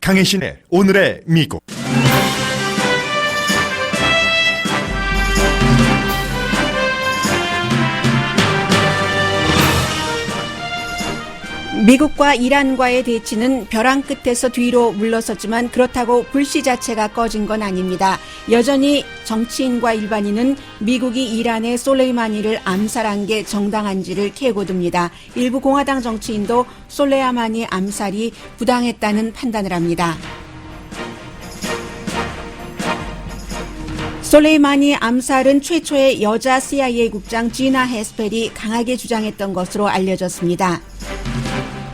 강혜신의 오늘의 미국. 미국과 이란과의 대치는 벼랑 끝에서 뒤로 물러섰지만 그렇다고 불씨 자체가 꺼진 건 아닙니다. 여전히 정치인과 일반인은 미국이 이란의 솔레이마니를 암살한 게 정당한지를 캐고듭니다. 일부 공화당 정치인도 솔레이마니 암살이 부당했다는 판단을 합니다. 솔레이마니 암살은 최초의 여자 CIA 국장 지나 헤스펠이 강하게 주장했던 것으로 알려졌습니다.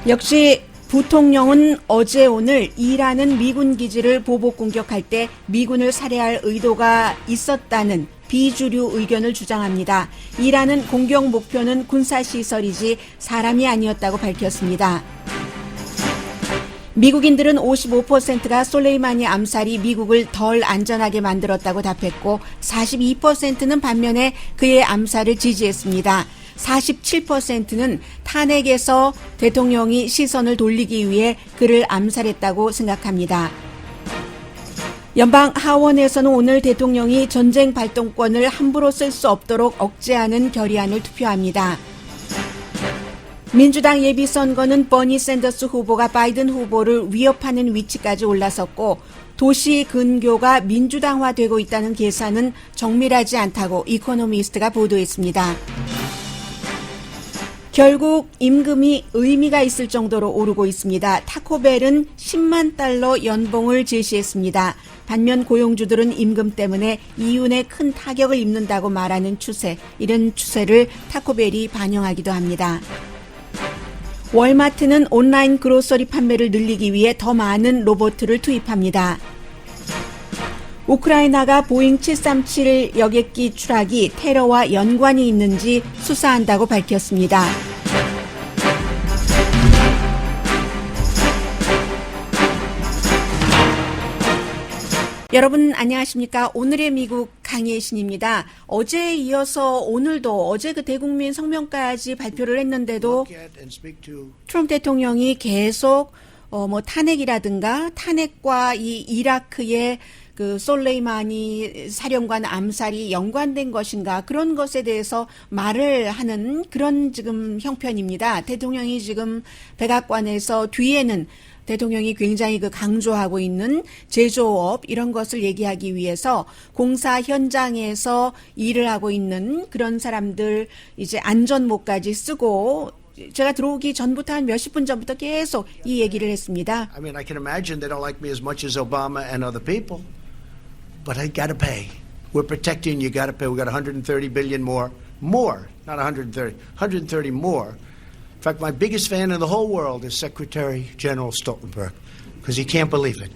역시 부통령은 어제 오늘 이란은 미군 기지를 보복 공격할 때 미군을 살해할 의도가 있었다는 비주류 의견을 주장합니다. 이란은 공격 목표는 군사시설이지 사람이 아니었다고 밝혔습니다. 미국인들은 55%가 솔레이마니 암살이 미국을 덜 안전하게 만들었다고 답했고 42%는 반면에 그의 암살을 지지했습니다. 47%는 탄핵에서 대통령이 시선을 돌리기 위해 그를 암살했다고 생각합니다. 연방 하원에서는 오늘 대통령이 전쟁 발동권을 함부로 쓸 수 없도록 억제하는 결의안을 투표합니다. 민주당 예비선거는 버니 샌더스 후보가 바이든 후보를 위협하는 위치까지 올라섰고 도시 근교가 민주당화되고 있다는 계산은 정밀하지 않다고 이코노미스트가 보도했습니다. 결국 임금이 의미가 있을 정도로 오르고 있습니다. 타코벨은 10만 달러 연봉을 제시했습니다. 반면 고용주들은 임금 때문에 이윤에 큰 타격을 입는다고 말하는 추세, 이런 추세를 타코벨이 반영하기도 합니다. 월마트는 온라인 그로서리 판매를 늘리기 위해 더 많은 로봇을 투입합니다. 우크라이나가 보잉 737 여객기 추락이 테러와 연관이 있는지 수사한다고 밝혔습니다. 여러분 안녕하십니까? 오늘의 미국 강혜신입니다. 어제에 이어서 오늘도 어제 그 대국민 성명까지 발표를 했는데도 트럼프 대통령이 계속 탄핵이라든가 탄핵과 이 이라크의 그 솔레이마니 사령관 암살이 연관된 것인가 그런 것에 대해서 말을 하는 그런 지금 형편입니다. 대통령이 지금 백악관에서 뒤에는 대통령이 굉장히 강조하고 있는 제조업 이런 것을 얘기하기 위해서 공사 현장에서 일을 하고 있는 그런 사람들 이제 안전모까지 쓰고 제가 들어오기 전부터 한 몇십 분 전부터 계속 이 얘기를 했습니다. I mean, I can imagine they don't like me as much as Obama and other people. But I got to pay. We're protecting you, got to pay. We got 130 billion more, not 130, 130 more. In fact, my biggest fan in the whole world is Secretary General Stoltenberg, because he can't believe it.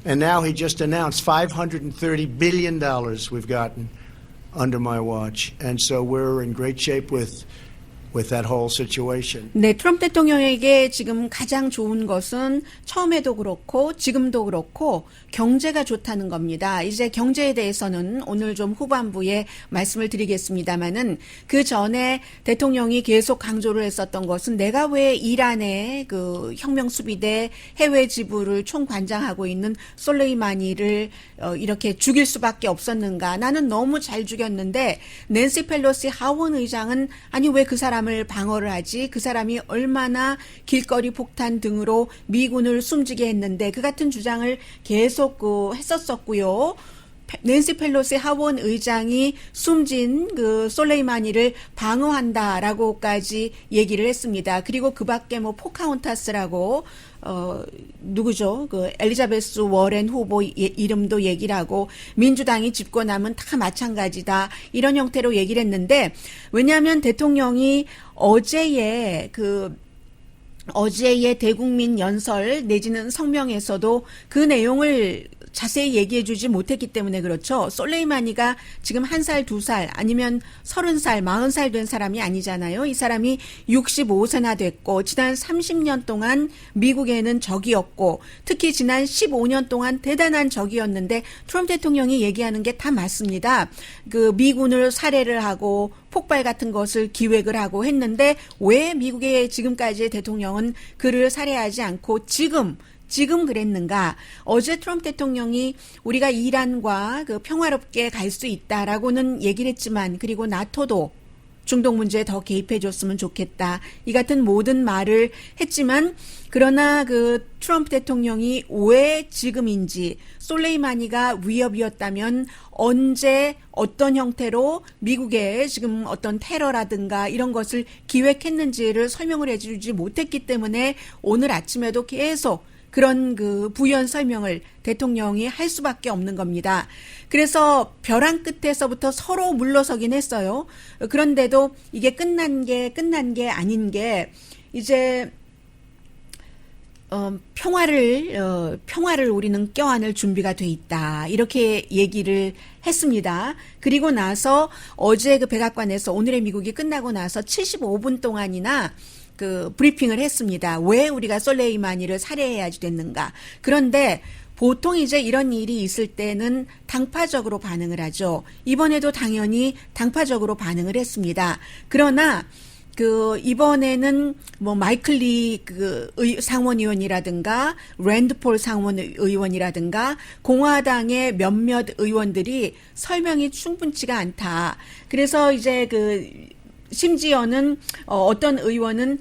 And now he just announced $530 billion we've gotten under my watch. And so we're in great shape with that whole situation. 네, 트럼프 대통령에게 지금 가장 좋은 것은 처음에도 그렇고 지금도 그렇고 경제가 좋다는 겁니다. 이제 경제에 대해서는 오늘 좀 후반부에 말씀을 드리겠습니다만은 그 전에 대통령이 계속 강조를 했었던 것은 내가 왜 이란의 그 혁명수비대 해외 지부를 총관장하고 있는 솔레이마니를 이렇게 죽일 수밖에 없었는가. 나는 너무 잘 죽였는데 낸시 펠로시 하원 의장은 아니 왜 그 사람을 방어를 하지? 그 사람이 얼마나 길거리 폭탄 등으로 미군을 숨지게 했는데 그 같은 주장을 계속 했었었고요. 낸시 펠로시 하원 의장이 숨진 그 솔레이마니를 방어한다라고까지 얘기를 했습니다. 그리고 그 밖에 포카혼타스라고 누구죠? 그 엘리자베스 워렌 후보 이름도 얘기를 하고 민주당이 집권하면 다 마찬가지다. 이런 형태로 얘기를 했는데 왜냐하면 대통령이 어제의 대국민 연설 내지는 성명에서도 그 내용을 자세히 얘기해주지 못했기 때문에 그렇죠. 솔레이마니가 지금 1살, 2살 아니면 30살, 40살 된 사람이 아니잖아요. 이 사람이 65세나 됐고 지난 30년 동안 미국에는 적이었고 특히 지난 15년 동안 대단한 적이었는데 트럼프 대통령이 얘기하는 게 다 맞습니다. 그 미군을 살해를 하고 폭발 같은 것을 기획을 하고 했는데 왜 미국의 지금까지의 대통령은 그를 살해하지 않고 지금 지금 그랬는가? 어제 트럼프 대통령이 우리가 이란과 그 평화롭게 갈 수 있다라고는 얘기를 했지만, 그리고 나토도 중동 문제에 더 개입해 줬으면 좋겠다. 이 같은 모든 말을 했지만, 그러나 그 트럼프 대통령이 왜 지금인지, 솔레이마니가 위협이었다면 언제 어떤 형태로 미국의 지금 어떤 테러라든가 이런 것을 기획했는지를 설명을 해주지 못했기 때문에 오늘 아침에도 계속 그런 그 부연 설명을 대통령이 할 수밖에 없는 겁니다. 그래서 벼랑 끝에서부터 서로 물러서긴 했어요. 그런데도 이게 끝난 게 아닌 게 이제 평화를 우리는 껴안을 준비가 돼 있다. 이렇게 얘기를 했습니다. 그리고 나서 어제 그 백악관에서 오늘의 미국이 끝나고 나서 75분 동안이나 그 브리핑을 했습니다. 왜 우리가 솔레이마니를 살해해야지 됐는가. 그런데 보통 이제 이런 일이 있을 때는 당파적으로 반응을 하죠. 이번에도 당연히 당파적으로 반응을 했습니다. 그러나 그 이번에는 뭐 마이클 리 그 상원의원이라든가 랜드폴 상원의원이라든가 공화당의 몇몇 의원들이 설명이 충분치가 않다. 그래서 이제 그 심지어는 어떤 의원은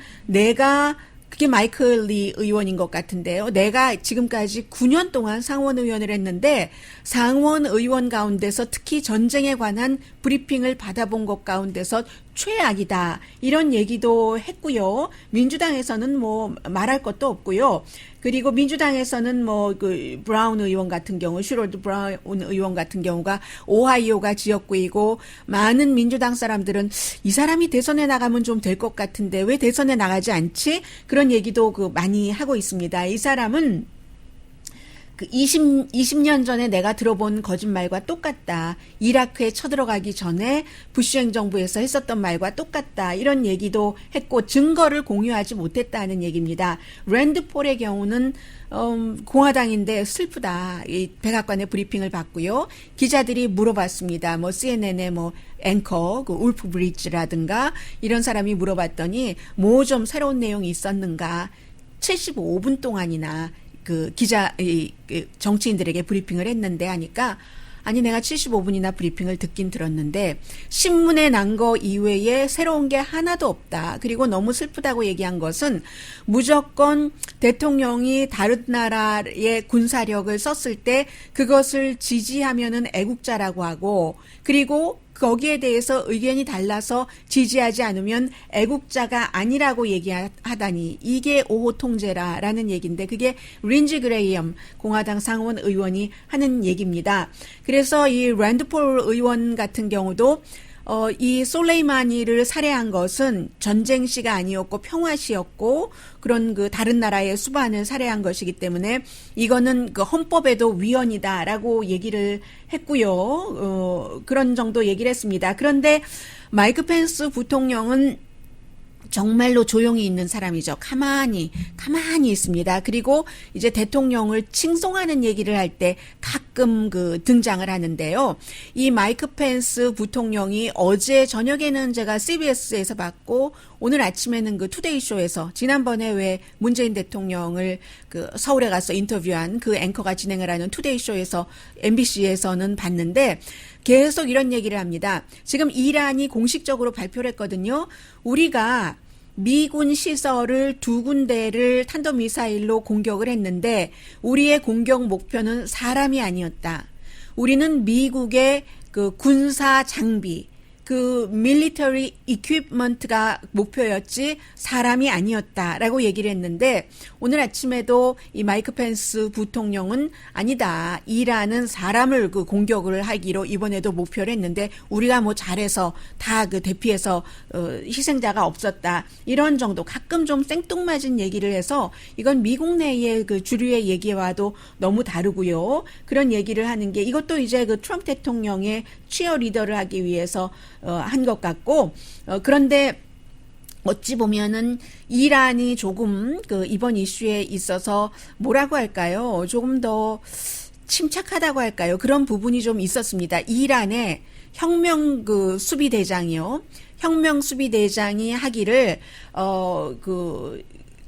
그게 마이클 리 의원인 것 같은데요. 내가 지금까지 9년 동안 상원의원을 했는데 상원의원 가운데서 특히 전쟁에 관한 브리핑을 받아본 것 가운데서 최악이다. 이런 얘기도 했고요. 민주당에서는 뭐 말할 것도 없고요. 그리고 민주당에서는 뭐 그 브라운 의원 같은 경우, 슈럴드 브라운 의원 같은 경우가 오하이오가 지역구이고 많은 민주당 사람들은 이 사람이 대선에 나가면 좀 될 것 같은데 왜 대선에 나가지 않지? 그런 얘기도 그 많이 하고 있습니다. 이 사람은 그 20년 전에 내가 들어본 거짓말과 똑같다. 이라크에 쳐들어가기 전에 부시 행정부에서 했었던 말과 똑같다. 이런 얘기도 했고 증거를 공유하지 못했다는 얘기입니다. 랜드폴의 경우는 공화당인데 슬프다. 이 백악관의 브리핑을 받고요. 기자들이 물어봤습니다. 뭐 CNN의 뭐 앵커, 그 울프 브리지라든가 이런 사람이 물어봤더니 뭐 좀 새로운 내용이 있었는가. 75분 동안이나 그 정치인들에게 브리핑을 했는데 하니까 아니 내가 75분이나 브리핑을 듣긴 들었는데 신문에 난 거 이외에 새로운 게 하나도 없다. 그리고 너무 슬프다고 얘기한 것은 무조건 대통령이 다른 나라의 군사력을 썼을 때 그것을 지지하면은 애국자라고 하고 그리고 거기에 대해서 의견이 달라서 지지하지 않으면 애국자가 아니라고 얘기하다니 이게 오호 통제라라는 얘기인데 그게 린지 그레이엄 공화당 상원 의원이 하는 얘기입니다. 그래서 이 랜드폴 의원 같은 경우도 이 솔레이마니를 살해한 것은 전쟁 시가 아니었고 평화 시였고 그런 그 다른 나라의 수반을 살해한 것이기 때문에 이거는 그 헌법에도 위헌이다라고 얘기를 했고요. 그런 정도 얘기를 했습니다. 그런데 마이크 펜스 부통령은 정말로 조용히 있는 사람이죠. 가만히 있습니다. 그리고 이제 대통령을 칭송하는 얘기를 할 때 가끔 그 등장을 하는데요. 이 마이크 펜스 부통령이 어제 저녁에는 제가 CBS에서 봤고 오늘 아침에는 그 투데이쇼에서 지난번에 왜 문재인 대통령을 그 서울에 가서 인터뷰한 그 앵커가 진행을 하는 투데이쇼에서 MBC에서는 봤는데 계속 이런 얘기를 합니다. 지금 이란이 공식적으로 발표를 했거든요. 우리가 미군 시설을 2군데를 탄도미사일로 공격을 했는데 우리의 공격 목표는 사람이 아니었다. 우리는 미국의 그 군사 장비, 그 밀리터리 이퀴프먼트가 목표였지 사람이 아니었다라고 얘기를 했는데 오늘 아침에도 이 마이크 펜스 부통령은 아니다. 이란은 사람을 그 공격을 하기로 이번에도 목표를 했는데 우리가 뭐 잘해서 다 그 대피해서 희생자가 없었다. 이런 정도 가끔 좀 생뚱맞은 얘기를 해서 이건 미국 내의 그 주류의 얘기와도 너무 다르고요. 그런 얘기를 하는 게 이것도 이제 그 트럼프 대통령의 치어리더를 하기 위해서 한 것 같고 그런데 어찌 보면은 이란이 조금 그 이번 이슈에 있어서 뭐라고 할까요? 조금 더 침착하다고 할까요? 그런 부분이 좀 있었습니다. 이란의 혁명 그 수비대장이요. 혁명 수비대장이 하기를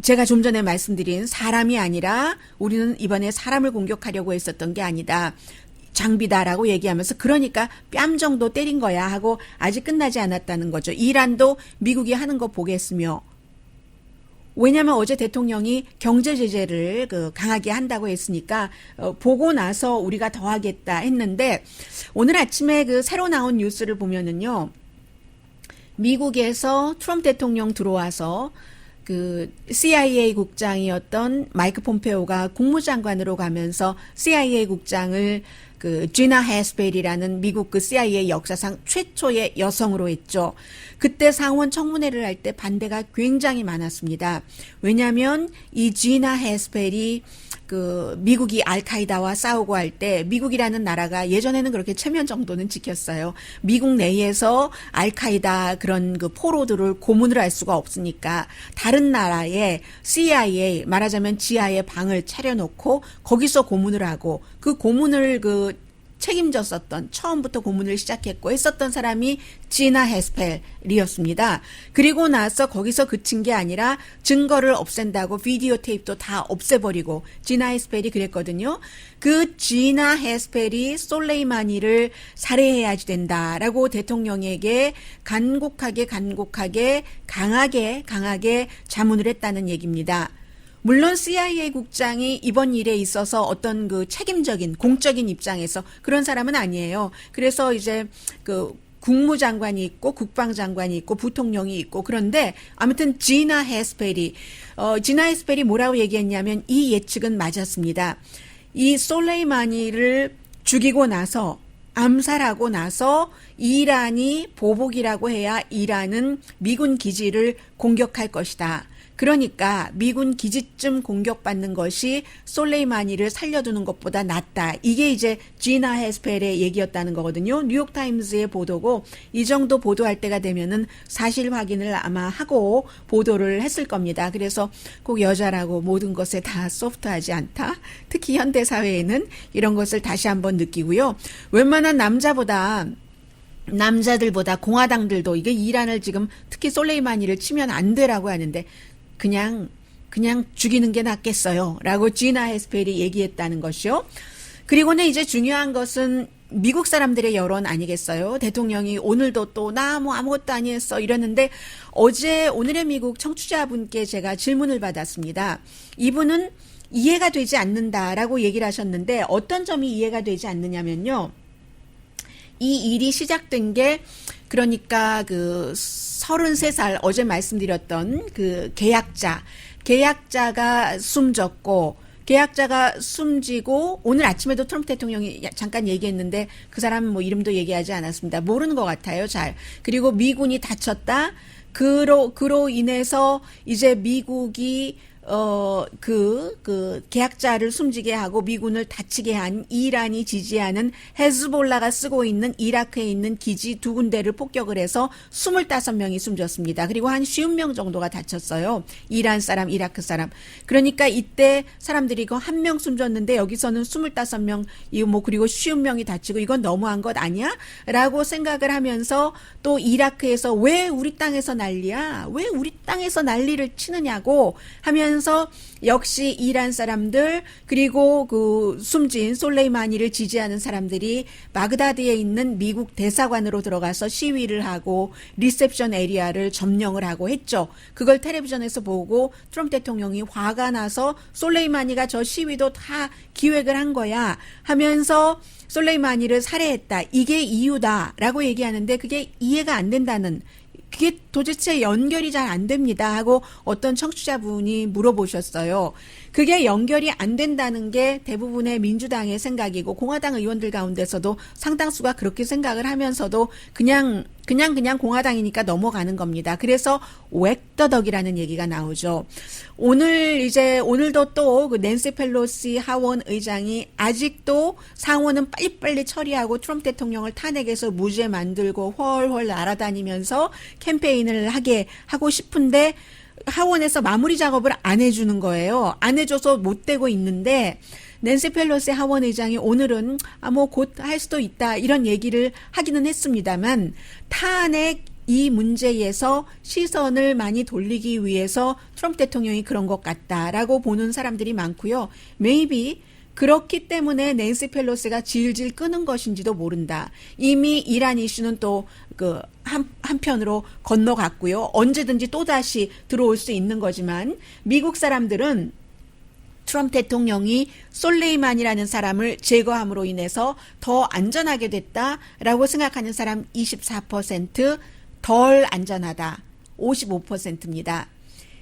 제가 좀 전에 말씀드린 사람이 아니라 우리는 이번에 사람을 공격하려고 했었던 게 아니다. 장비다라고 얘기하면서 그러니까 뺨 정도 때린 거야 하고 아직 끝나지 않았다는 거죠. 이란도 미국이 하는 거 보겠으며 왜냐하면 어제 대통령이 경제 제재를 강하게 한다고 했으니까 보고 나서 우리가 더 하겠다 했는데 오늘 아침에 새로 나온 뉴스를 보면은요. 미국에서 트럼프 대통령 들어와서 CIA 국장이었던 마이크 폼페오가 국무장관으로 가면서 CIA 국장을 지나 해스펠이라는 미국 CIA 역사상 최초의 여성으로 했죠. 그때 상원 청문회를 할 때 반대가 굉장히 많았습니다. 왜냐하면 이 지나 해스펠이 미국이 알카이다와 싸우고 할 때 미국이라는 나라가 예전에는 그렇게 체면 정도는 지켰어요. 미국 내에서 알카이다 그런 포로들을 고문을 할 수가 없으니까 다른 나라에 CIA 말하자면 지하에 방을 차려놓고 거기서 고문을 하고 그 고문을 책임졌었던 처음부터 고문을 시작했고 했었던 사람이 지나 해스펠이었습니다. 그리고 나서 거기서 그친 게 아니라 증거를 없앤다고 비디오 테이프도 다 없애버리고 지나 해스펠이 그랬거든요. 그 지나 해스펠이 솔레이마니를 살해해야지 된다라고 대통령에게 간곡하게 강하게 자문을 했다는 얘기입니다. 물론 CIA 국장이 이번 일에 있어서 어떤 책임적인 공적인 입장에서 그런 사람은 아니에요. 그래서 이제 국무장관이 있고 국방장관이 있고 부통령이 있고 그런데 아무튼 지나 해스펠이 뭐라고 얘기했냐면 이 예측은 맞았습니다. 이 솔레이마니를 죽이고 나서 암살하고 나서 이란이 보복이라고 해야 이란은 미군 기지를 공격할 것이다. 그러니까 미군 기지쯤 공격받는 것이 솔레이마니를 살려두는 것보다 낫다. 이게 이제 지나 해스펠의 얘기였다는 거거든요. 뉴욕타임즈의 보도고 이 정도 보도할 때가 되면은 사실 확인을 아마 하고 보도를 했을 겁니다. 그래서 꼭 여자라고 모든 것에 다 소프트하지 않다. 특히 현대사회에는 이런 것을 다시 한번 느끼고요. 웬만한 남자들보다 공화당들도 이게 이란을 지금 특히 솔레이마니를 치면 안 되라고 하는데 그냥 죽이는 게 낫겠어요. 라고 지나 해스펠이 얘기했다는 것이요. 그리고는 이제 중요한 것은 미국 사람들의 여론 아니겠어요. 대통령이 오늘도 또 나 아무것도 아니었어 이러는데 오늘의 미국 청취자분께 제가 질문을 받았습니다. 이분은 이해가 되지 않는다라고 얘기를 하셨는데 어떤 점이 이해가 되지 않느냐면요. 이 일이 시작된 게 그러니까 33살 어제 말씀드렸던 계약자가 숨졌고 계약자가 숨지고 오늘 아침에도 트럼프 대통령이 잠깐 얘기했는데 그 사람 이름도 얘기하지 않았습니다. 모르는 것 같아요. 잘. 그리고 미군이 다쳤다. 그로 인해서 이제 미국이 계약자를 숨지게 하고 미군을 다치게 한 이란이 지지하는 헤즈볼라가 쓰고 있는 이라크에 있는 기지 2군데를 폭격을 해서 25명이 숨졌습니다. 그리고 한 50명 정도가 다쳤어요. 이란 사람, 이라크 사람. 그러니까 이때 사람들이 이거 1명 숨졌는데 여기서는 25명, 그리고 50명이 다치고 이건 너무한 것 아니야? 라고 생각을 하면서 또 이라크에서 왜 우리 땅에서 난리야? 왜 우리 땅에서 난리를 치느냐고 하면서 역시 이란 사람들 그리고 숨진 솔레이마니를 지지하는 사람들이 바그다드에 있는 미국 대사관으로 들어가서 시위를 하고 리셉션 에리아를 점령을 하고 했죠. 그걸 텔레비전에서 보고 트럼프 대통령이 화가 나서 솔레이마니가 저 시위도 다 기획을 한 거야 하면서 솔레이마니를 살해했다. 이게 이유다라고 얘기하는데 그게 이해가 안 된다는 그게 도대체 연결이 잘 안 됩니다 하고 어떤 청취자분이 물어보셨어요. 그게 연결이 안 된다는 게 대부분의 민주당의 생각이고 공화당 의원들 가운데서도 상당수가 그렇게 생각을 하면서도 그냥 공화당이니까 넘어가는 겁니다. 그래서 웩더덕이라는 얘기가 나오죠. 오늘도 또 낸시 펠로시 하원 의장이 아직도 상원은 빨리빨리 처리하고 트럼프 대통령을 탄핵해서 무죄 만들고 훨훨 날아다니면서 캠페인을 하고 싶은데 하원에서 마무리 작업을 안 해주는 거예요. 안 해줘서 못 되고 있는데 낸시 펠로시 하원 의장이 오늘은 곧 할 수도 있다 이런 얘기를 하기는 했습니다만 탄핵 이 문제에서 시선을 많이 돌리기 위해서 트럼프 대통령이 그런 것 같다라고 보는 사람들이 많고요. maybe 그렇기 때문에 낸시 펠로시가 질질 끄는 것인지도 모른다. 이미 이란 이슈는 또 한편으로 건너갔고요. 언제든지 또다시 들어올 수 있는 거지만 미국 사람들은 트럼프 대통령이 솔레이만이라는 사람을 제거함으로 인해서 더 안전하게 됐다라고 생각하는 사람 24%, 덜 안전하다 55%입니다.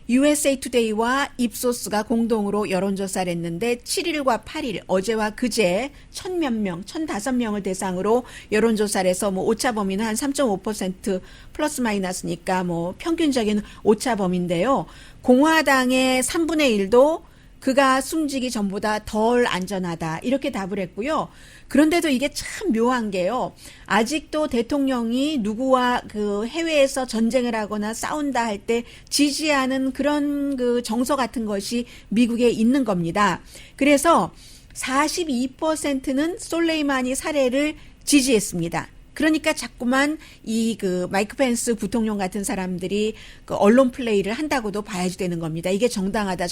USA 투데이와 입소스가 공동으로 여론조사를 했는데 7일과 8일 어제와 그제 1000몇 명, 1005명을 대상으로 여론조사를 해서 뭐 오차범위는 한 3.5% 플러스 마이너스니까 뭐 평균적인 오차범위인데요. 공화당의 3분의 1도 그가 숨지기 전보다 덜 안전하다 이렇게 답을 했고요. 그런데도 이게 참 묘한 게요. 아직도 대통령이 누구와 그 해외에서 전쟁을 하거나 싸운다 할 때 지지하는 그런 그 정서 같은 것이 미국에 있는 겁니다. 그래서 42%는 솔레이마니 살해를 지지했습니다. 그러니까 자꾸만 이 그 마이크 펜스 부통령 같은 사람들이 그 언론 플레이를 한다고도 봐야지 되는 겁니다. 이게 정당하다.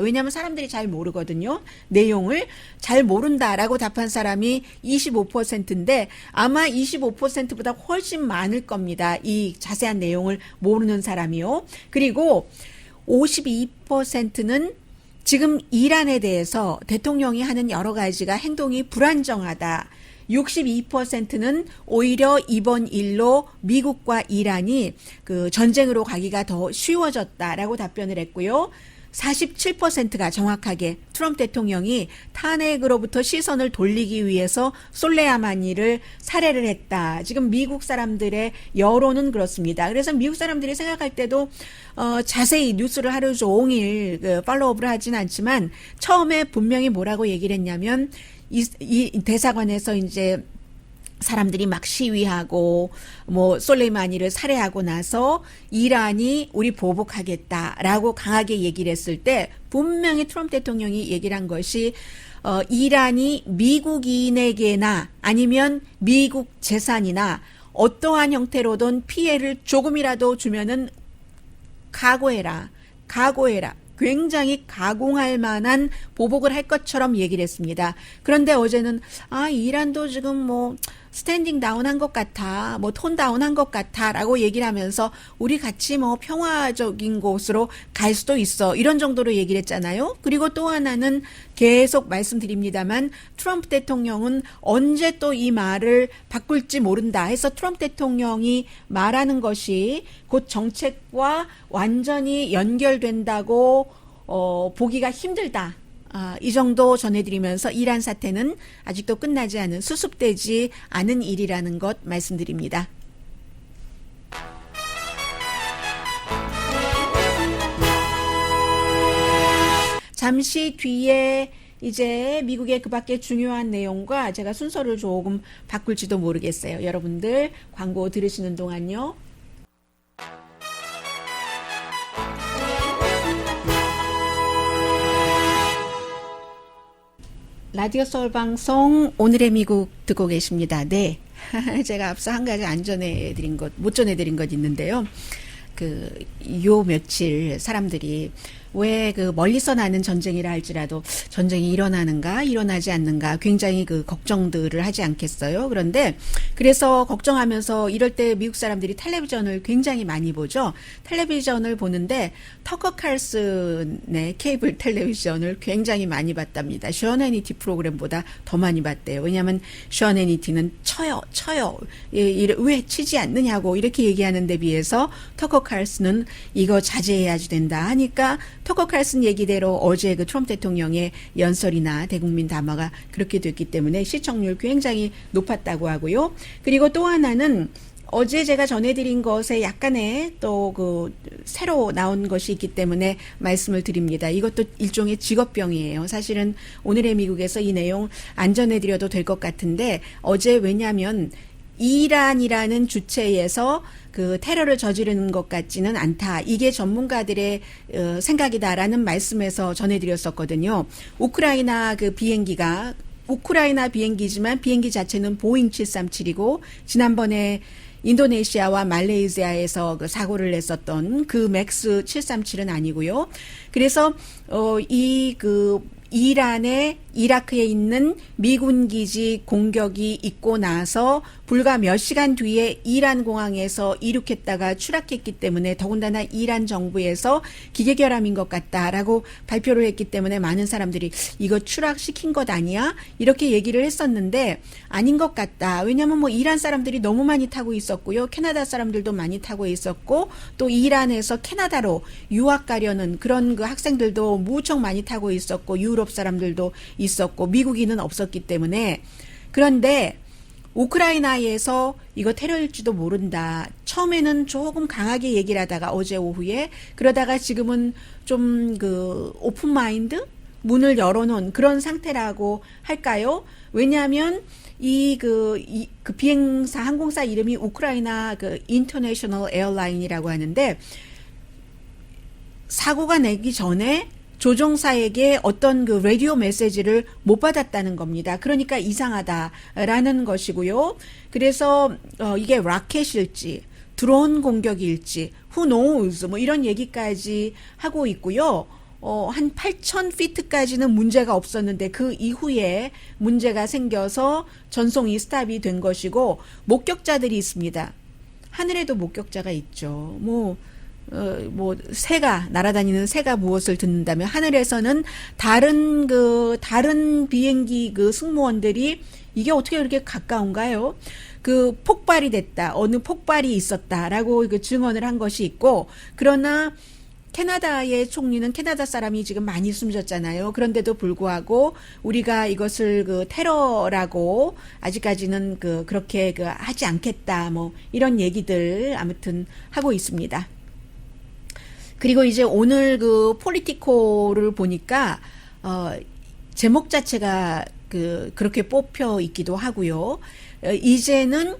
왜냐하면 사람들이 잘 모르거든요. 내용을 잘 모른다라고 답한 사람이 25%인데 아마 25%보다 훨씬 많을 겁니다. 이 자세한 내용을 모르는 사람이요. 그리고 52%는 지금 이란에 대해서 대통령이 하는 여러 가지가 행동이 불안정하다. 62%는 오히려 이번 일로 미국과 이란이 그 전쟁으로 가기가 더 쉬워졌다라고 답변을 했고요. 47%가 정확하게 트럼프 대통령이 탄핵으로부터 시선을 돌리기 위해서 솔레이마니를 살해를 했다. 지금 미국 사람들의 여론은 그렇습니다. 그래서 미국 사람들이 생각할 때도 자세히 뉴스를 하루 종일 팔로우업을 하진 않지만 처음에 분명히 뭐라고 얘기를 했냐면 이 대사관에서 이제 사람들이 막 시위하고 뭐 솔레이마니를 살해하고 나서 이란이 우리 보복하겠다라고 강하게 얘기를 했을 때 분명히 트럼프 대통령이 얘기를 한 것이 이란이 미국인에게나 아니면 미국 재산이나 어떠한 형태로든 피해를 조금이라도 주면은 각오해라. 굉장히 가공할 만한 보복을 할 것처럼 얘기를 했습니다. 그런데 어제는 이란도 지금 뭐 스탠딩 다운한 것 같아, 뭐 톤 다운한 것 같아라고 얘기를 하면서 우리 같이 뭐 평화적인 곳으로 갈 수도 있어 이런 정도로 얘기를 했잖아요. 그리고 또 하나는 계속 말씀드립니다만 트럼프 대통령은 언제 또 이 말을 바꿀지 모른다 해서 트럼프 대통령이 말하는 것이 곧 정책과 완전히 연결된다고 보기가 힘들다. 이 정도 전해드리면서 이란 사태는 아직도 끝나지 않은 수습되지 않은 일이라는 것 말씀드립니다. 잠시 뒤에 이제 미국의 그 밖에 중요한 내용과 제가 순서를 조금 바꿀지도 모르겠어요. 여러분들 광고 들으시는 동안요. 라디오 서울 방송 오늘의 미국 듣고 계십니다. 네. 제가 앞서 한 가지 못 전해드린 것 있는데요. 요 며칠 사람들이 왜 그 멀리서 나는 전쟁이라 할지라도 전쟁이 일어나는가 일어나지 않는가 굉장히 그 걱정들을 하지 않겠어요. 그런데 그래서 걱정하면서 이럴 때 미국 사람들이 텔레비전을 굉장히 많이 보죠. 텔레비전을 보는데 터커 칼슨의 케이블 텔레비전을 굉장히 많이 봤답니다. 션 해니티 프로그램보다 더 많이 봤대요. 왜냐하면 션 해니티는 쳐요. 왜 치지 않느냐고 이렇게 얘기하는 데 비해서 터커 칼슨은 이거 자제해야지 된다 하니까 터커 칼슨 얘기대로 어제 그 트럼프 대통령의 연설이나 대국민 담화가 그렇게 됐기 때문에 시청률 굉장히 높았다고 하고요. 그리고 또 하나는 어제 제가 전해드린 것에 약간의 또 새로 나온 것이 있기 때문에 말씀을 드립니다. 이것도 일종의 직업병이에요. 사실은 오늘의 미국에서 이 내용 안 전해드려도 될 것 같은데 어제 왜냐하면 이란이라는 주체에서 그 테러를 저지르는 것 같지는 않다. 이게 전문가들의 생각이다라는 말씀에서 전해드렸었거든요. 우크라이나 비행기지만 비행기 자체는 보잉 737이고 지난번에 인도네시아와 말레이시아에서 그 사고를 냈었던 그 맥스 737은 아니고요. 그래서 이 이란의 이라크에 있는 미군 기지 공격이 있고 나서 불과 몇 시간 뒤에 이란 공항에서 이륙했다가 추락했기 때문에 더군다나 이란 정부에서 기계결함인 것 같다라고 발표를 했기 때문에 많은 사람들이 이거 추락시킨 것 아니야? 이렇게 얘기를 했었는데 아닌 것 같다. 왜냐하면 뭐 이란 사람들이 너무 많이 타고 있었고요. 캐나다 사람들도 많이 타고 있었고 또 이란에서 캐나다로 유학 가려는 그런 그 학생들도 무척 많이 타고 있었고 유럽 사람들도 있었고 미국인은 없었기 때문에 그런데 우크라이나에서 이거 테러일지도 모른다. 처음에는 조금 강하게 얘기를 하다가 어제 오후에 그러다가 지금은 좀 그 오픈 마인드 문을 열어놓은 그런 상태라고 할까요? 왜냐하면 그 비행사 항공사 이름이 우크라이나 그 인터내셔널 에어라인이라고 하는데 사고가 나기 전에 조종사에게 어떤 그 라디오 메시지를 못 받았다는 겁니다. 그러니까 이상하다라는 것이고요. 그래서 이게 라켓일지 드론 공격일지 who knows 뭐 이런 얘기까지 하고 있고요. 한 8,000피트까지는 문제가 없었는데 그 이후에 문제가 생겨서 전송이 스탑이 된 것이고 목격자들이 있습니다. 하늘에도 목격자가 있죠. 뭐 새가 날아다니는 새가 무엇을 듣는다면 하늘에서는 다른 비행기 그 승무원들이 이게 어떻게 그렇게 가까운가요? 그 폭발이 됐다. 어느 폭발이 있었다라고 그 증언을 한 것이 있고 그러나 캐나다의 총리는 캐나다 사람이 지금 많이 숨졌잖아요. 그런데도 불구하고 우리가 이것을 그 테러라고 아직까지는 그렇게 하지 않겠다. 뭐 이런 얘기들 아무튼 하고 있습니다. 그리고 이제 오늘 그 폴리티코를 보니까 제목 자체가 그렇게 뽑혀 있기도 하고요. 이제는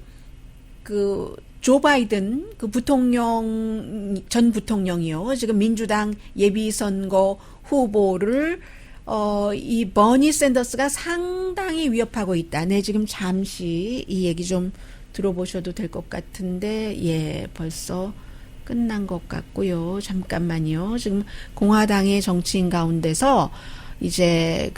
조 바이든 전 부통령이요. 지금 민주당 예비선거 후보를 이 버니 샌더스가 상당히 위협하고 있다. 네, 지금 잠시 이 얘기 좀 들어보셔도 될 것 같은데 예, 벌써 끝난 것 같고요. 잠깐만요. 지금 공화당의 정치인 가운데서 이제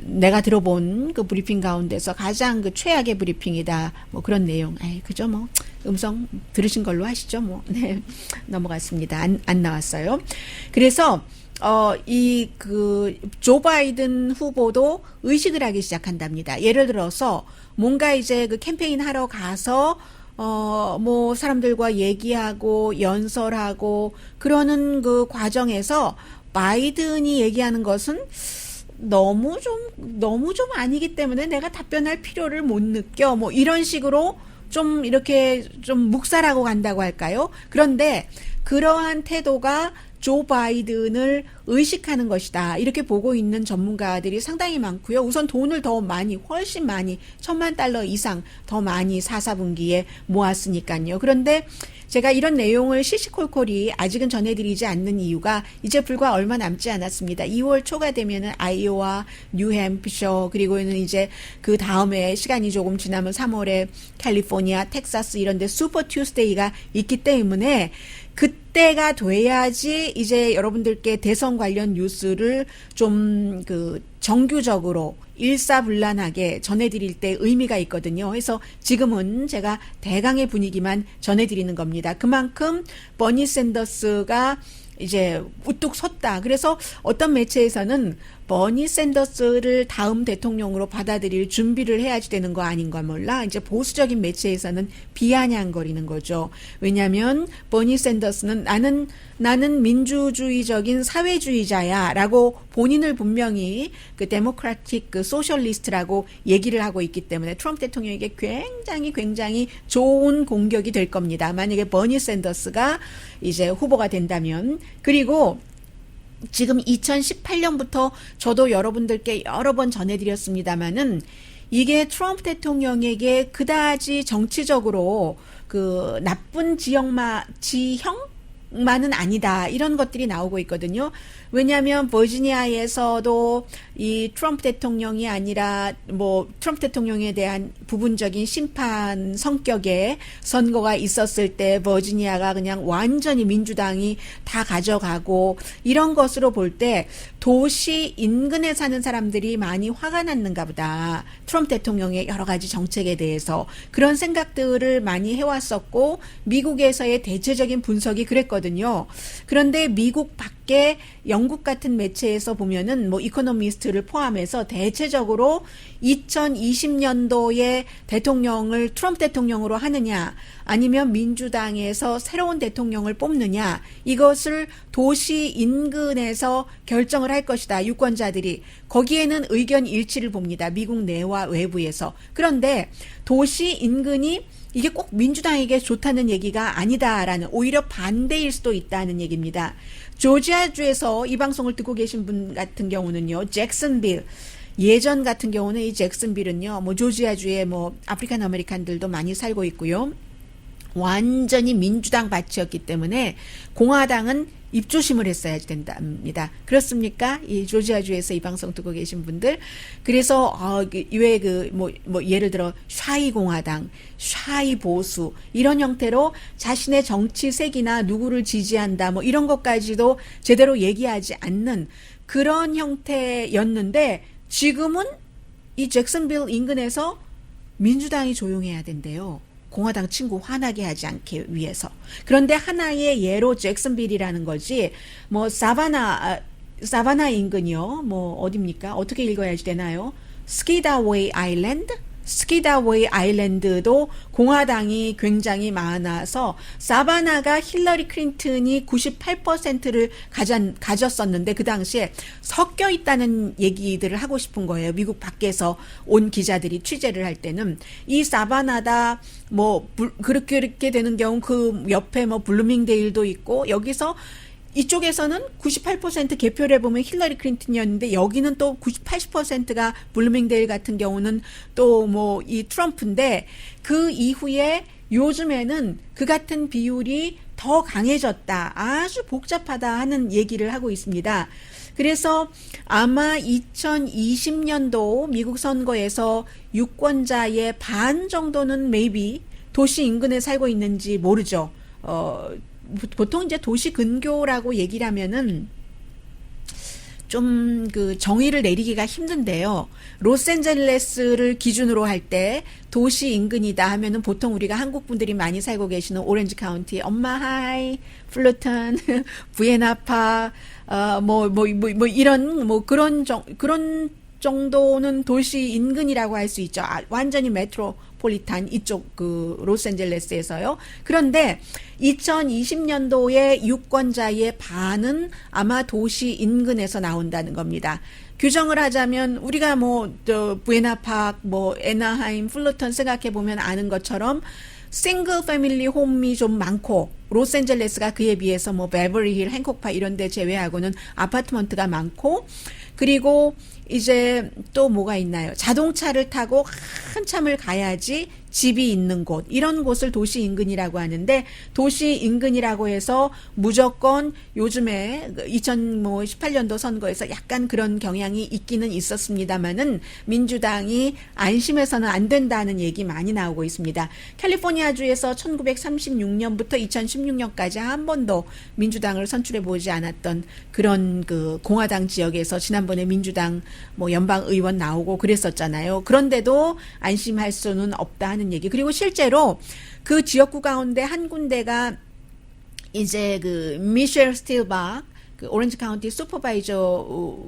내가 들어본 그 브리핑 가운데서 가장 최악의 브리핑이다. 뭐 그런 내용. 그죠? 뭐 음성 들으신 걸로 하시죠. 뭐 네, 넘어갔습니다. 안 나왔어요. 그래서 조 바이든 후보도 의식을 하기 시작한답니다. 예를 들어서 뭔가 이제 캠페인 하러 가서 뭐 사람들과 얘기하고 연설하고 그러는 그 과정에서 바이든이 얘기하는 것은 너무 좀 아니기 때문에 내가 답변할 필요를 못 느껴. 뭐 이런 식으로 좀 이렇게 좀 묵살하고 간다고 할까요? 그런데 그러한 태도가 조 바이든을 의식하는 것이다. 이렇게 보고 있는 전문가들이 상당히 많고요. 우선 돈을 더 많이, 훨씬 많이, $10,000,000 이상 더 많이 4분기에 모았으니까요. 그런데 제가 이런 내용을 시시콜콜이 아직은 전해드리지 않는 이유가 이제 불과 얼마 남지 않았습니다. 2월 초가 되면은 아이오와, 뉴햄프셔, 그리고는 이제 그 다음에 시간이 조금 지나면 3월에 캘리포니아, 텍사스 이런 데 슈퍼 튜스데이가 있기 때문에 그때가 돼야지 이제 여러분들께 대선 관련 뉴스를 좀 정규적으로 일사불란하게 전해드릴 때 의미가 있거든요. 그래서 지금은 제가 대강의 분위기만 전해드리는 겁니다. 그만큼 버니 샌더스가 이제 우뚝 섰다. 그래서 어떤 매체에서는 버니 샌더스를 다음 대통령으로 받아들일 준비를 해야지 되는 거 아닌가 몰라. 이제 보수적인 매체에서는 비아냥거리는 거죠. 왜냐하면 버니 샌더스는 나는 민주주의적인 사회주의자야라고 본인을 분명히 데모크라틱 소셜리스트라고 얘기를 하고 있기 때문에 트럼프 대통령에게 굉장히 좋은 공격이 될 겁니다. 만약에 버니 샌더스가 이제 후보가 된다면. 그리고 지금 2018년부터 저도 여러분들께 여러 번 전해드렸습니다마는 이게 트럼프 대통령에게 그다지 정치적으로 나쁜 지형 미국만은 아니다. 이런 것들이 나오고 있거든요. 왜냐하면 버지니아에서도 이 트럼프 대통령이 아니라 뭐 트럼프 대통령에 대한 부분적인 심판 성격의 선거가 있었을 때 버지니아가 그냥 완전히 민주당이 다 가져가고 이런 것으로 볼 때 도시 인근에 사는 사람들이 많이 화가 났는가 보다. 트럼프 대통령의 여러 가지 정책에 대해서 그런 생각들을 많이 해왔었고 미국에서의 대체적인 분석이 그랬거든요. 그런데 미국 밖에 영국 같은 매체에서 보면은 뭐 이코노미스트를 포함해서 대체적으로 2020년도에 대통령을 트럼프 대통령으로 하느냐 아니면 민주당에서 새로운 대통령을 뽑느냐 이것을 도시 인근에서 결정을 할 것이다. 유권자들이. 거기에는 의견 일치를 봅니다. 미국 내와 외부에서. 그런데 도시 인근이 이게 꼭 민주당에게 좋다는 얘기가 아니다라는 오히려 반대일 수도 있다는 얘기입니다. 조지아주에서 이 방송을 듣고 계신 분 같은 경우는요. 잭슨빌 예전 같은 경우는 이 잭슨빌은요. 뭐 조지아주에 뭐 아프리칸 아메리칸들도 많이 살고 있고요. 완전히 민주당 밭이었기 때문에 공화당은 입조심을 했어야 된답니다. 그렇습니까? 이 조지아주에서 이 방송 듣고 계신 분들. 그래서 왜 뭐 예를 들어 샤이 공화당, 샤이 보수 이런 형태로 자신의 정치색이나 누구를 지지한다 뭐 이런 것까지도 제대로 얘기하지 않는 그런 형태였는데 지금은 이 잭슨빌 인근에서 민주당이 조용해야 된대요. 공화당 친구 화나게 하지 않기 위해서. 그런데 하나의 예로 잭슨빌이라는 거지, 뭐, 사바나 인근이요. 뭐, 어딥니까? 어떻게 읽어야지 되나요? 스키다웨이 아일랜드? 스키다웨이 아일랜드도 공화당이 굉장히 많아서 사바나가 힐러리 클린턴이 98%를 가졌었는데 그 당시에 섞여 있다는 얘기들을 하고 싶은 거예요. 미국 밖에서 온 기자들이 취재를 할 때는 이 사바나다 뭐 그렇게 되는 경우 그 옆에 뭐 블루밍데일도 있고 여기서 이쪽에서는 98% 개표를 해보면 힐러리 클린턴이었는데 여기는 또 80%가 블루밍데일 같은 경우는 또 뭐 이 트럼프인데 그 이후에 요즘에는 그 같은 비율이 더 강해졌다. 아주 복잡하다 하는 얘기를 하고 있습니다. 그래서 아마 2020년도 미국 선거에서 유권자의 반 정도는 maybe 도시 인근에 살고 있는지 모르죠. 보통 이제 도시 근교라고 얘기를 하면은 좀 그 정의를 내리기가 힘든데요. 로스앤젤레스를 기준으로 할 때 도시 인근이다 하면은 보통 우리가 한국 분들이 많이 살고 계시는 오렌지 카운티, 엄마하이, 플루턴, 부에나파, 이런 그런 정도는 도시 인근이라고 할 수 있죠. 완전히 메트로폴리탄 이쪽 그 로스앤젤레스에서요. 그런데 2020년도에 유권자의 반은 아마 도시 인근에서 나온다는 겁니다. 규정을 하자면 우리가 부에나파크, 애나하임, 플루턴 생각해 보면 아는 것처럼 싱글 패밀리 홈이 좀 많고 로스앤젤레스가 그에 비해서 베버리힐, 행콕파 이런 데 제외하고는 아파트먼트가 많고 그리고 이제 또 뭐가 있나요? 자동차를 타고 한참을 가야지 집이 있는 곳, 이런 곳을 도시 인근이라고 하는데 도시 인근이라고 해서 무조건 요즘에 2018년도 선거에서 약간 그런 경향이 있기는 있었습니다만은 민주당이 안심해서는 안 된다는 얘기 많이 나오고 있습니다. 캘리포니아주에서 1936년부터 2016년까지 한 번도 민주당을 선출해 보지 않았던 그런 그 공화당 지역에서 지난번에 민주당 연방 의원 나오고 그랬었잖아요. 그런데도 안심할 수는 없다 하는 얘기. 그리고 실제로 그 지역구 가운데 한 군데가 이제 그 미셸 스틸박 그 오렌지 카운티 슈퍼바이저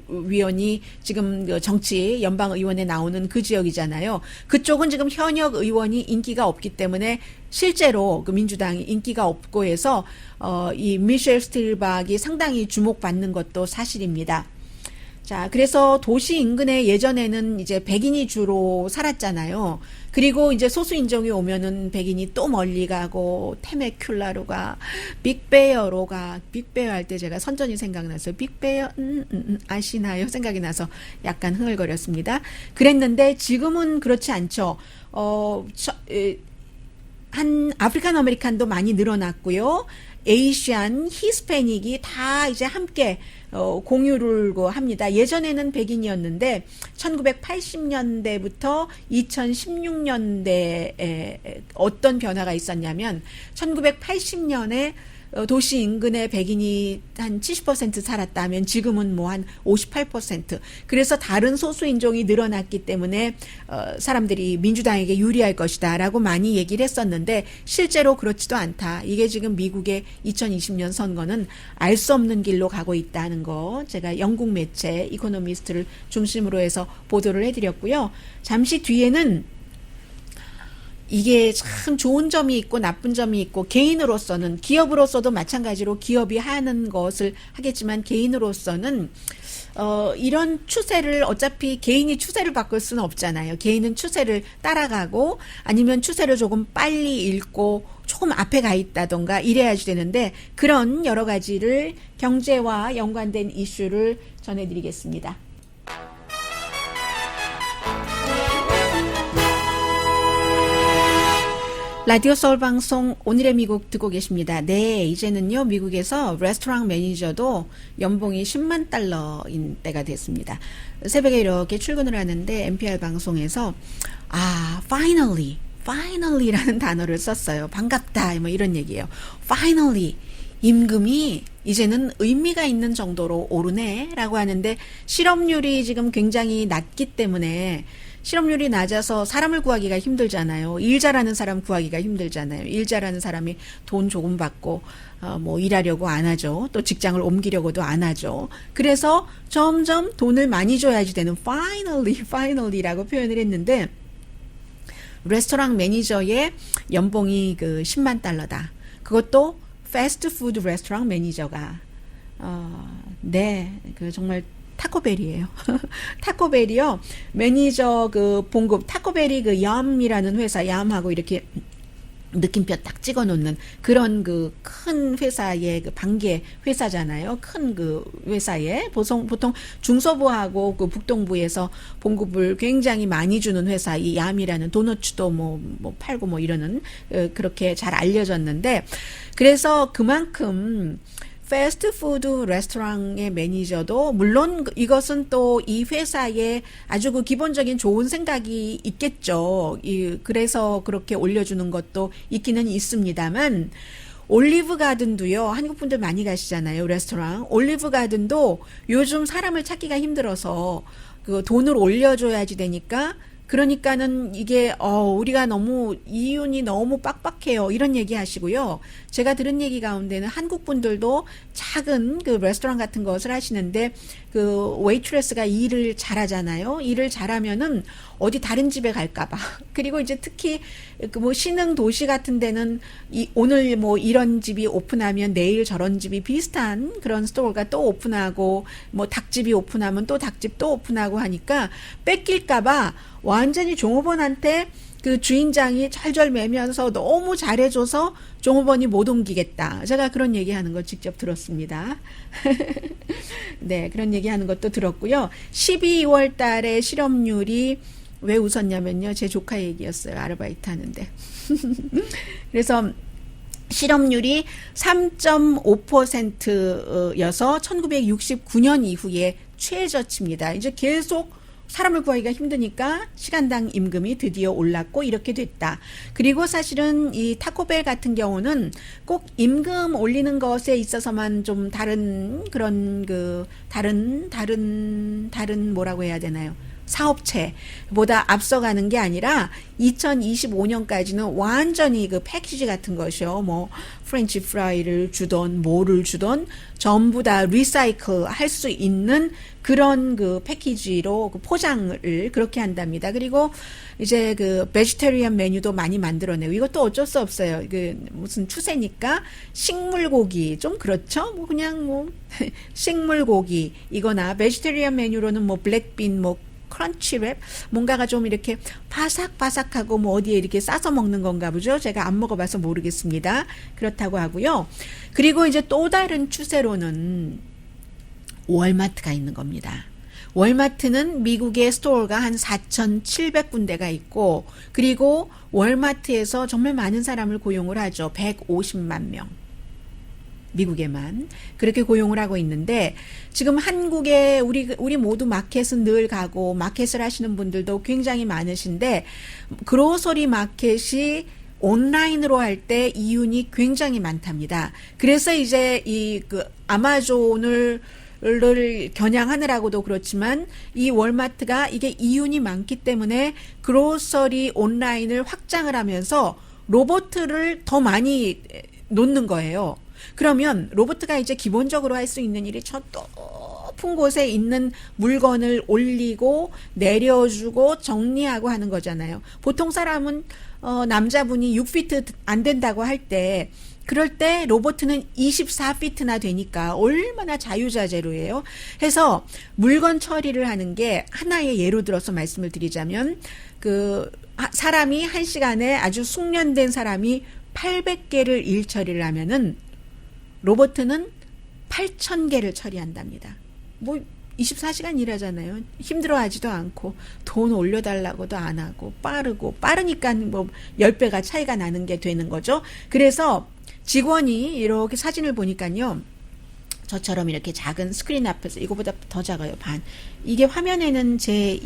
위원이 지금 그 정치 연방 의원에 나오는 그 지역이잖아요. 그쪽은 지금 현역 의원이 인기가 없기 때문에 실제로 그 민주당이 인기가 없고 해서 이 미셸 스틸박이 상당히 주목받는 것도 사실입니다. 자, 그래서 도시 인근에 예전에는 이제 백인이 주로 살았잖아요. 그리고 이제 소수 인종이 오면은 백인이 또 멀리 가고 테메큘라로 가, 빅베어로 가. 빅베어 할 때 제가 선전이 생각나서 빅베어 아시나요? 생각이 나서 약간 흥얼거렸습니다. 그랬는데 지금은 그렇지 않죠. 한 아프리칸 아메리칸도 많이 늘어났고요. 에이시안, 히스패닉이 다 이제 함께 공유를 합니다. 예전에는 백인이었는데 1980년대부터 2016년대에 어떤 변화가 있었냐면 1980년에 도시 인근에 백인이 한 70% 살았다면 지금은 뭐 한 58%. 그래서 다른 소수인종이 늘어났기 때문에 사람들이 민주당에게 유리할 것이다라고 많이 얘기를 했었는데 실제로 그렇지도 않다. 이게 지금 미국의 2020년 선거는 알 수 없는 길로 가고 있다는 거 제가 영국 매체 이코노미스트를 중심으로 해서 보도를 해드렸고요. 잠시 뒤에는 이게 참 좋은 점이 있고 나쁜 점이 있고 개인으로서는 기업으로서도 마찬가지로 기업이 하는 것을 하겠지만 개인으로서는 이런 추세를 어차피 개인이 추세를 바꿀 수는 없잖아요. 개인은 추세를 따라가고 아니면 추세를 조금 빨리 읽고 조금 앞에 가 있다던가 이래야지 되는데 그런 여러 가지를 경제와 연관된 이슈를 전해드리겠습니다. 라디오 서울 방송 오늘의 미국 듣고 계십니다. 네, 이제는요 미국에서 레스토랑 매니저도 연봉이 10만 달러인 때가 됐습니다. 새벽에 이렇게 출근을 하는데 NPR 방송에서 finally라는 단어를 썼어요. 반갑다 뭐 이런 얘기예요. finally 임금이 이제는 의미가 있는 정도로 오르네라고 하는데 실업률이 지금 굉장히 낮기 때문에 실업률이 낮아서 사람을 구하기가 힘들잖아요. 일 잘하는 사람 구하기가 힘들잖아요. 일 잘하는 사람이 돈 조금 받고 뭐 일하려고 안 하죠. 또 직장을 옮기려고도 안 하죠. 그래서 점점 돈을 많이 줘야지 되는 finally라고 표현을 했는데 레스토랑 매니저의 연봉이 그 10만 달러다. 그것도 패스트푸드 레스토랑 매니저가 그 정말 타코벨이에요. 타코벨이요. 매니저 그 봉급 타코벨이 그 얌이라는 회사 얌하고 이렇게 느낌표 딱 찍어 놓는 그런 그 큰 회사의 그 반개 회사잖아요. 큰 그 회사에 보통 중서부하고 그 북동부에서 봉급을 굉장히 많이 주는 회사 이 얌이라는 도너츠도 뭐 팔고 뭐 이러는 그렇게 잘 알려졌는데 그래서 그만큼 패스트푸드 레스토랑의 매니저도 물론 이것은 또 이 회사의 아주 그 기본적인 좋은 생각이 있겠죠. 그래서 그렇게 올려주는 것도 있기는 있습니다만 올리브 가든도요. 한국 분들 많이 가시잖아요. 레스토랑. 올리브 가든도 요즘 사람을 찾기가 힘들어서 그 돈을 올려줘야지 되니까 그러니까는 이게 우리가 너무 이윤이 너무 빡빡해요. 이런 얘기 하시고요. 제가 들은 얘기 가운데는 한국 분들도 작은 그 레스토랑 같은 것을 하시는데 그 웨이트레스가 일을 잘하잖아요. 일을 잘하면은 어디 다른 집에 갈까봐. 그리고 이제 특히 그 뭐 신흥 도시 같은 데는 오늘 뭐 이런 집이 오픈하면 내일 저런 집이 비슷한 그런 스토어가 또 오픈하고 뭐 닭집이 오픈하면 또 닭집 또 오픈하고 하니까 뺏길까봐 완전히 종업원한테 그 주인장이 잘잘 매면서 너무 잘해줘서 종업원이 못 옮기겠다. 제가 그런 얘기하는 거 직접 들었습니다. 네, 그런 얘기하는 것도 들었고요. 12월 달에 실업률이 왜 웃었냐면요. 제 조카 얘기였어요. 아르바이트 하는데. 그래서 실업률이 3.5%여서 1969년 이후에 최저치입니다. 이제 계속 사람을 구하기가 힘드니까 시간당 임금이 드디어 올랐고 이렇게 됐다. 그리고 사실은 이 타코벨 같은 경우는 꼭 임금 올리는 것에 있어서만 좀 다른 그런 그 다른 뭐라고 해야 되나요? 사업체보다 앞서가는 게 아니라 2025년까지는 완전히 그 패키지 같은 것이요. 뭐 프렌치 프라이를 주던 뭐를 주던 전부 다 리사이클 할 수 있는 그런 그 패키지로 그 포장을 그렇게 한답니다. 그리고 이제 그 베지테리언 메뉴도 많이 만들어내고 이것도 어쩔 수 없어요. 그 무슨 추세니까 식물고기 좀 그렇죠. 뭐 그냥 뭐 식물고기 이거나 베지테리언 메뉴로는 뭐 블랙빈 뭐 크런치랩 뭔가가 좀 이렇게 바삭바삭하고 뭐 어디에 이렇게 싸서 먹는 건가 보죠. 제가 안 먹어봐서 모르겠습니다. 그렇다고 하고요. 그리고 이제 또 다른 추세로는 월마트가 있는 겁니다. 월마트는 미국의 스토어가 한 4,700군데가 있고 그리고 월마트에서 정말 많은 사람을 고용을 하죠. 150만 명. 미국에만 그렇게 고용을 하고 있는데 지금 한국에 우리 모두 마켓은 늘 가고 마켓을 하시는 분들도 굉장히 많으신데 그로서리 마켓이 온라인으로 할 때 이윤이 굉장히 많답니다. 그래서 이제 이 그 아마존을 겨냥하느라고도 그렇지만 이 월마트가 이게 이윤이 많기 때문에 그로서리 온라인을 확장을 하면서 로봇을 더 많이 놓는 거예요. 그러면 로봇가 이제 기본적으로 할 수 있는 일이 저 높은 곳에 있는 물건을 올리고 내려주고 정리하고 하는 거잖아요. 보통 사람은 남자분이 6피트 안 된다고 할 때 그럴 때 로봇은 24피트나 되니까 얼마나 자유자재로예요. 해서 물건 처리를 하는 게 하나의 예로 들어서 말씀을 드리자면 그 사람이 한 시간에 아주 숙련된 사람이 800개를 일 처리를 하면은 로봇은 8,000개를 처리한답니다. 뭐 24시간 일하잖아요. 힘들어하지도 않고 돈 올려달라고도 안 하고 빠르니까 뭐 10배가 차이가 나는 게 되는 거죠. 그래서 직원이 이렇게 사진을 보니까요. 저처럼 이렇게 작은 스크린 앞에서 이거보다 더 작아요. 반. 이게 화면에는 제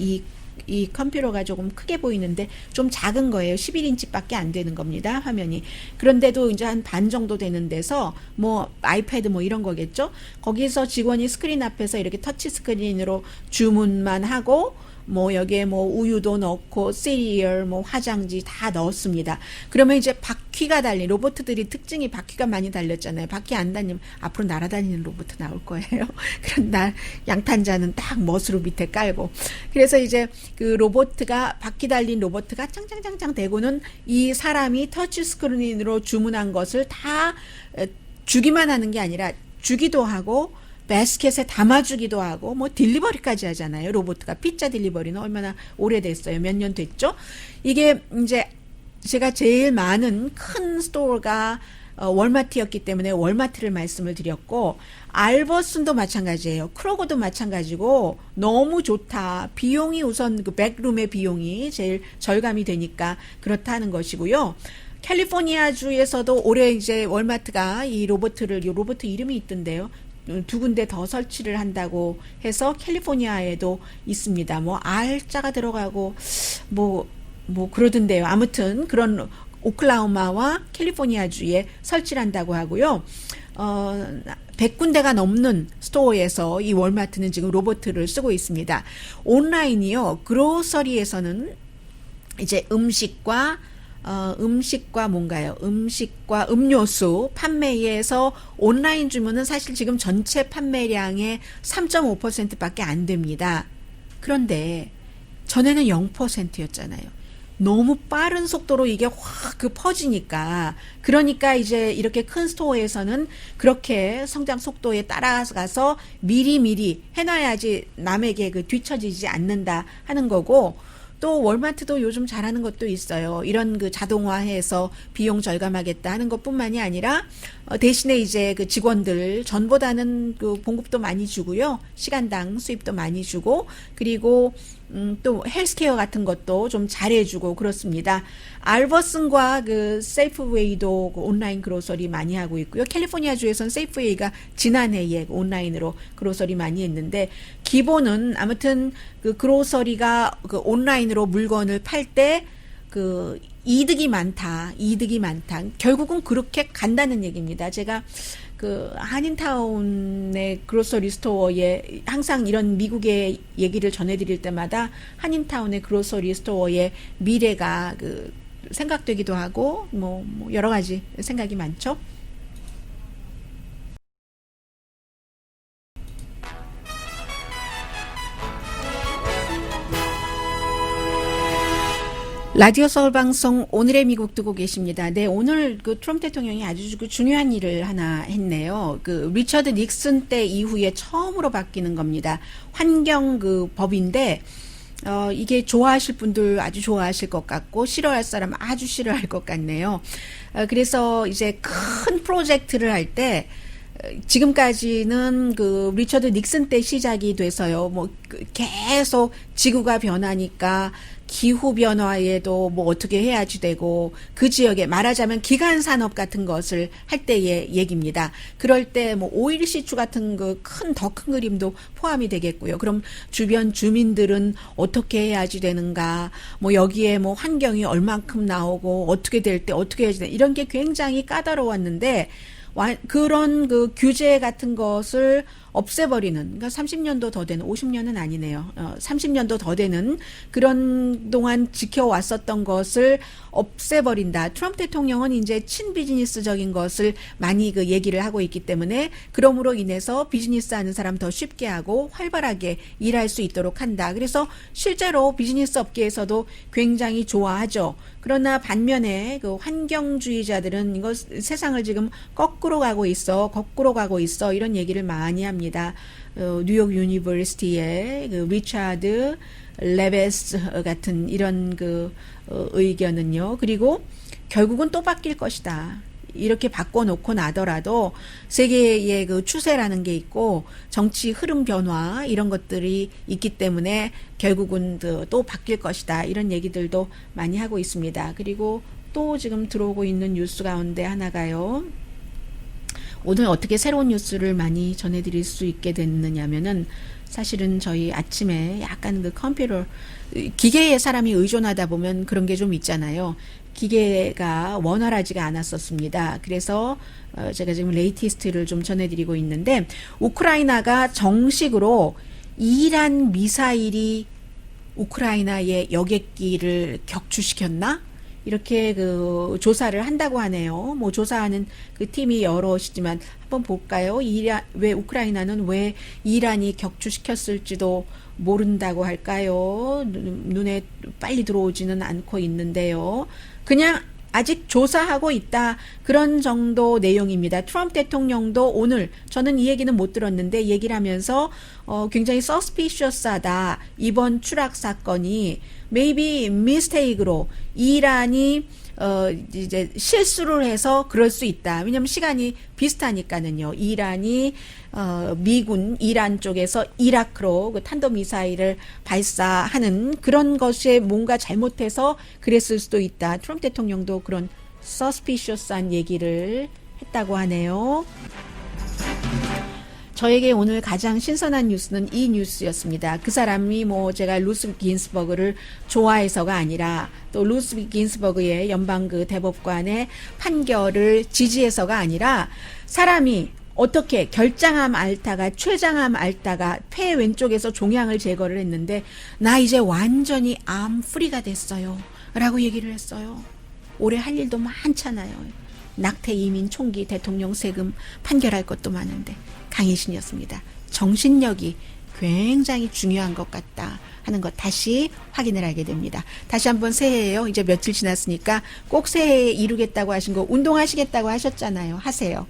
이 컴퓨터가 조금 크게 보이는데 좀 작은 거예요. 11인치밖에 안 되는 겁니다. 화면이. 그런데도 이제 한 반 정도 되는 데서 뭐 아이패드 뭐 이런 거겠죠. 거기서 직원이 스크린 앞에서 이렇게 터치 스크린으로 주문만 하고 뭐 여기에 뭐 우유도 넣고 시리얼 뭐 화장지 다 넣었습니다. 그러면 이제 바퀴가 달린 로봇들이 특징이 바퀴가 많이 달렸잖아요. 바퀴 안 달리면 앞으로 날아다니는 로봇 나올 거예요. 그런 날 양탄자는 딱 멋으로 밑에 깔고 그래서 이제 그 로봇가 바퀴 달린 로봇가 짱짱짱짱 대고는 이 사람이 터치 스크린으로 주문한 것을 다 주기만 하는 게 아니라 주기도 하고 바스켓에 담아주기도 하고 뭐 딜리버리까지 하잖아요. 로봇가 피자 딜리버리는 얼마나 오래됐어요. 몇 년 됐죠. 이게 이제 제가 제일 많은 큰 스토어가 월마트였기 때문에 월마트를 말씀을 드렸고 알버슨도 마찬가지예요. 크로거도 마찬가지고 너무 좋다. 비용이 우선 그 백룸의 비용이 제일 절감이 되니까 그렇다는 것이고요. 캘리포니아 주에서도 올해 이제 월마트가 이 로봇 이름이 있던데요. 두 군데 더 설치를 한다고 해서 캘리포니아에도 있습니다. 뭐 R자가 들어가고 뭐 그러던데요. 아무튼 그런 오클라호마와 캘리포니아 주에 설치를 한다고 하고요. 100군데가 넘는 스토어에서 이 월마트는 지금 로봇을 쓰고 있습니다. 온라인이요. 그로서리에서는 이제 음식과 뭔가요? 음식과 음료수 판매에서 온라인 주문은 사실 지금 전체 판매량의 3.5%밖에 안 됩니다. 그런데 전에는 0%였잖아요. 너무 빠른 속도로 이게 확 퍼지니까 그러니까 이제 이렇게 큰 스토어에서는 그렇게 성장 속도에 따라가서 미리 해놔야지 남에게 그 뒤처지지 않는다 하는 거고 또 월마트도 요즘 잘하는 것도 있어요. 이런 그 자동화해서 비용 절감하겠다 하는 것뿐만이 아니라 대신에 이제 그 직원들 전보다는 그 봉급도 많이 주고요. 시간당 수입도 많이 주고 그리고 또 헬스케어 같은 것도 좀 잘해주고 그렇습니다. 알버슨과 그 세이프웨이도 그 온라인 그로서리 많이 하고 있고요. 캘리포니아 주에서는 세이프웨이가 지난해에 온라인으로 그로서리 많이 했는데 기본은 아무튼 그 그로서리가 그 온라인으로 물건을 팔 때 그 이득이 많다. 결국은 그렇게 간다는 얘기입니다. 제가 그 한인타운의 그로서리 스토어에 항상 이런 미국의 얘기를 전해드릴 때마다 한인타운의 그로서리 스토어의 미래가 그 생각되기도 하고 뭐 여러 가지 생각이 많죠. 라디오 서울 방송 오늘의 미국 듣고 계십니다. 네, 오늘 그 트럼프 대통령이 아주 중요한 일을 하나 했네요. 그 리처드 닉슨 때 이후에 처음으로 바뀌는 겁니다. 환경 그 법인데 이게 좋아하실 분들 아주 좋아하실 것 같고 싫어할 사람 아주 싫어할 것 같네요. 그래서 이제 큰 프로젝트를 할 때 지금까지는 그 리처드 닉슨 때 시작이 돼서요. 뭐 계속 지구가 변하니까 기후 변화에도 뭐 어떻게 해야지 되고 그 지역에 말하자면 기간 산업 같은 것을 할 때의 얘기입니다. 그럴 때 뭐 오일 시추 같은 그 더 큰 그림도 포함이 되겠고요. 그럼 주변 주민들은 어떻게 해야지 되는가? 뭐 여기에 뭐 환경이 얼만큼 나오고 어떻게 될 때 어떻게 해야지 되나 이런 게 굉장히 까다로웠는데 그런 그 규제 같은 것을 없애버리는, 그러니까 30년도 더 되는, 50년은 아니네요. 30년도 더 되는 그런 동안 지켜왔었던 것을 없애버린다. 트럼프 대통령은 이제 친비즈니스적인 것을 많이 그 얘기를 하고 있기 때문에 그럼으로 인해서 비즈니스 하는 사람 더 쉽게 하고 활발하게 일할 수 있도록 한다. 그래서 실제로 비즈니스 업계에서도 굉장히 좋아하죠. 그러나 반면에 그 환경주의자들은 이거 세상을 지금 거꾸로 가고 있어 이런 얘기를 많이 합니다. 뉴욕 유니버시티의 그 리차드 레베스 같은 이런 그 의견은요. 그리고 결국은 또 바뀔 것이다. 이렇게 바꿔놓고 나더라도 세계의 그 추세라는 게 있고 정치 흐름 변화 이런 것들이 있기 때문에 결국은 또 바뀔 것이다. 이런 얘기들도 많이 하고 있습니다. 그리고 또 지금 들어오고 있는 뉴스 가운데 하나가요. 오늘 어떻게 새로운 뉴스를 많이 전해드릴 수 있게 됐느냐면은 사실은 저희 아침에 약간 그 컴퓨터 기계에 사람이 의존하다 보면 그런 게 좀 있잖아요. 기계가 원활하지가 않았었습니다. 그래서 제가 지금 레이티스트를 좀 전해드리고 있는데 우크라이나가 정식으로 이란 미사일이 우크라이나의 여객기를 격추시켰나? 이렇게 그 조사를 한다고 하네요. 뭐 조사하는 그 팀이 여럿이지만 한번 볼까요? 왜 우크라이나는 왜 이란이 격추시켰을지도 모른다고 할까요? 눈에 빨리 들어오지는 않고 있는데요. 그냥 아직 조사하고 있다. 그런 정도 내용입니다. 트럼프 대통령도 오늘 저는 이 얘기는 못 들었는데 얘기를 하면서 굉장히 suspicious하다. 이번 추락 사건이 maybe mistake로 이란이 이제 실수를 해서 그럴 수 있다. 왜냐하면 시간이 비슷하니까는요. 이란이 미군 이란 쪽에서 이라크로 그 탄도미사일을 발사하는 그런 것에 뭔가 잘못해서 그랬을 수도 있다. 트럼프 대통령도 그런 suspicious한 얘기를 했다고 하네요. 저에게 오늘 가장 신선한 뉴스는 이 뉴스였습니다. 그 사람이 뭐 제가 루스 긴스버그를 좋아해서가 아니라 또 루스 긴스버그의 연방 그 대법관의 판결을 지지해서가 아니라 사람이 어떻게 결장암 앓다가 췌장암 앓다가 폐 왼쪽에서 종양을 제거를 했는데 나 이제 완전히 암 프리가 됐어요. 라고 얘기를 했어요. 올해 할 일도 많잖아요. 낙태 이민 총기 대통령 세금 판결할 것도 많은데 강혜신이었습니다. 정신력이 굉장히 중요한 것 같다 하는 것 다시 확인을 하게 됩니다. 다시 한번 새해예요. 이제 며칠 지났으니까 꼭 새해에 이루겠다고 하신 거 운동하시겠다고 하셨잖아요. 하세요.